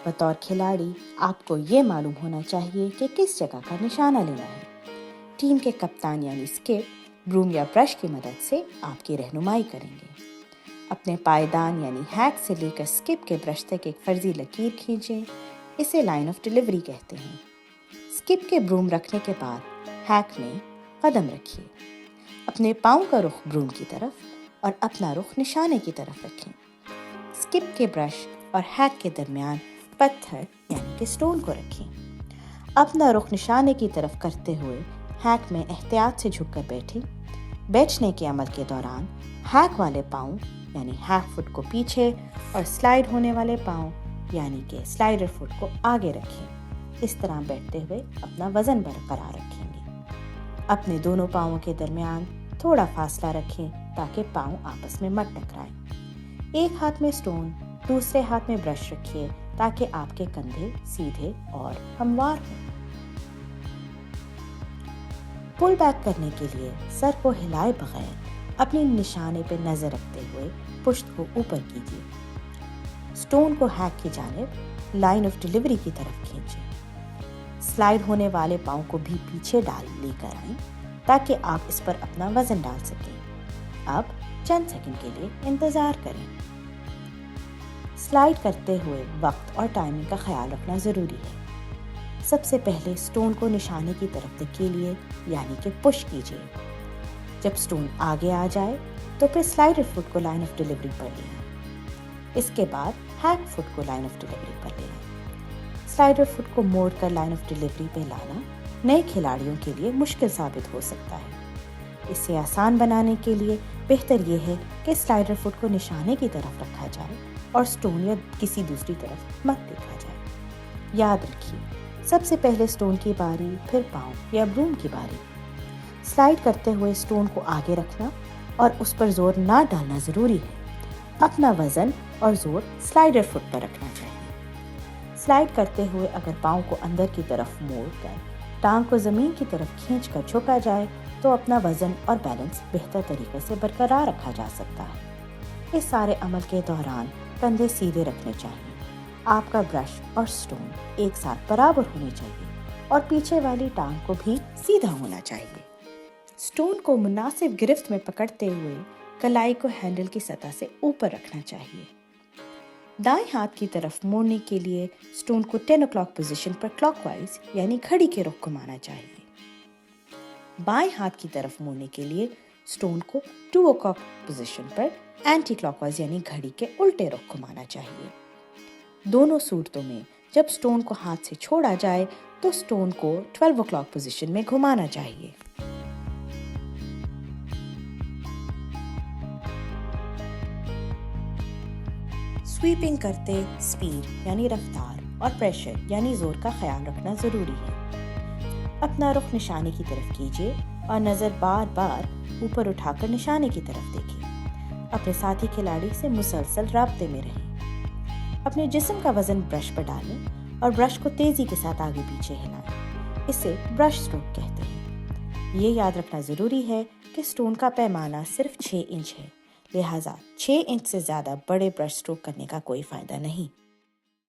बतौर खिलाड़ी आपको ये मालूम होना चाहिए कि किस जगह का निशाना लेना है। टीम के कप्तान यानी स्किप ब्रूम या ब्रश की मदद से आपकी रहनुमाई करेंगे। अपने पायदान यानी हैक से लेकर स्किप के ब्रश तक एक फर्जी लकीर खींचें। इसे लाइन ऑफ डिलीवरी कहते हैं। स्किप के ब्रूम रखने के बाद हैक में कदम रखिए। अपने पाँव का रुख ब्रूम की तरफ और अपना रुख निशाने की तरफ रखें। स्किप के ब्रश और हैक के दरमियान पत्थर यानी कि स्टोन को रखें। अपना रुख निशाने की तरफ करते हुए हैक में एहतियात से झुककर बैठें। बैठने के अमल के दौरान हैक वाले पाँव यानी हैक फुट को पीछे और स्लाइड होने वाले पाँव यानी कि स्लाइडर फुट को आगे रखें। इस तरह बैठते हुए अपना वजन बरकरार रखेंगे। अपने दोनों पाँवों के दरमियान थोड़ा फासला रखें ताकि पाँव आपस में मत टकराएं। एक हाथ में स्टोन, दूसरे हाथ में ब्रश रखिए ताकि आपके कंधे सीधे और हमवार हों। पुल बैक करने के लिए सर को हिलाए बगैर अपने निशाने पर नजर रखते हुए पुश्त को ऊपर कीजिए। स्टोन को हैक की जानिब लाइन ऑफ डिलीवरी की तरफ खींचें। स्लाइड होने वाले पाँव को भी पीछे डाल लेकर आएं ताकि आप इस पर अपना वजन डाल सकें। अब चंद सेकंड के लिए इंतजार करें। स्लाइड करते हुए वक्त और टाइमिंग का ख्याल रखना ज़रूरी है। सबसे पहले स्टोन को निशाने की तरफ धकेलिए यानी कि पुश कीजिए। जब स्टोन आगे आ जाए तो फिर स्लाइडर फुट को लाइन ऑफ डिलीवरी पर ले आए। इसके बाद हैक फुट को लाइन ऑफ डिलीवरी पर ले आए। स्लाइडर फुट को मोड़कर लाइन ऑफ डिलीवरी पे लाना नए खिलाड़ियों के लिए मुश्किल साबित हो सकता है। इसे आसान बनाने के लिए बेहतर यह है कि स्लाइडर फुट को निशाने की तरफ रखा जाए और स्टोन या किसी दूसरी तरफ मत देखा जाए। याद रखिए, सबसे पहले स्टोन की बारी, फिर पाँव या ब्रूम की बारी। स्लाइड करते हुए स्टोन को आगे रखना और उस पर जोर ना डालना ज़रूरी है। अपना वज़न और जोर स्लाइडर फुट पर रखना चाहिए। स्लाइड करते हुए अगर पाँव को अंदर की तरफ मोड़कर टांग को ज़मीन की तरफ खींचकर झुका जाए तो अपना वज़न और बैलेंस बेहतर तरीके से बरकरार रखा जा सकता है। इस सारे अमल के दौरान कंधे सीधे रखने चाहिए। आपका ब्रश और स्टोन एक साथ बराबर होने चाहिए और पीछे वाली टांग को भी सीधा होना चाहिए। स्टोन को मुनासिब गिरफ्त में पकड़ते हुए कलाई को हैंडल की सतह से ऊपर रखना चाहिए। दाएं हाथ की तरफ मोड़ने के लिए स्टोन को 10 o'clock पोजीशन पर क्लॉकवाइज यानी घड़ी के रुख घुमाना चाहिए। बाएं हाथ की तरफ मोड़ने के लिए स्टोन को 2 o'clock पोजीशन पर एंटी क्लॉकवाइज यानी घड़ी के उल्टे रुख घुमाना चाहिए। दोनों सूरतों में जब स्टोन को हाथ से छोड़ा जाए तो स्टोन को 12 o'clock पोजीशन में घुमाना चाहिए। स्वीपिंग करते स्पीड यानी रफ्तार और प्रेशर यानी जोर का ख्याल रखना ज़रूरी है। अपना रुख निशाने की तरफ कीजिए और नज़र बार बार ऊपर उठाकर निशाने की तरफ देखिए। अपने साथी खिलाड़ी से मुसलसल राब्ते में रहें। अपने जिस्म का वज़न ब्रश पर डालें और ब्रश को तेज़ी के साथ आगे पीछे हिलाएं। इसे ब्रश स्ट्रोक कहते हैं। ये याद रखना ज़रूरी है कि स्टोन का पैमाना सिर्फ 6 इंच है, लिहाजा 6 इंच से ज़्यादा बड़े ब्रश स्ट्रोक करने का कोई फ़ायदा नहीं।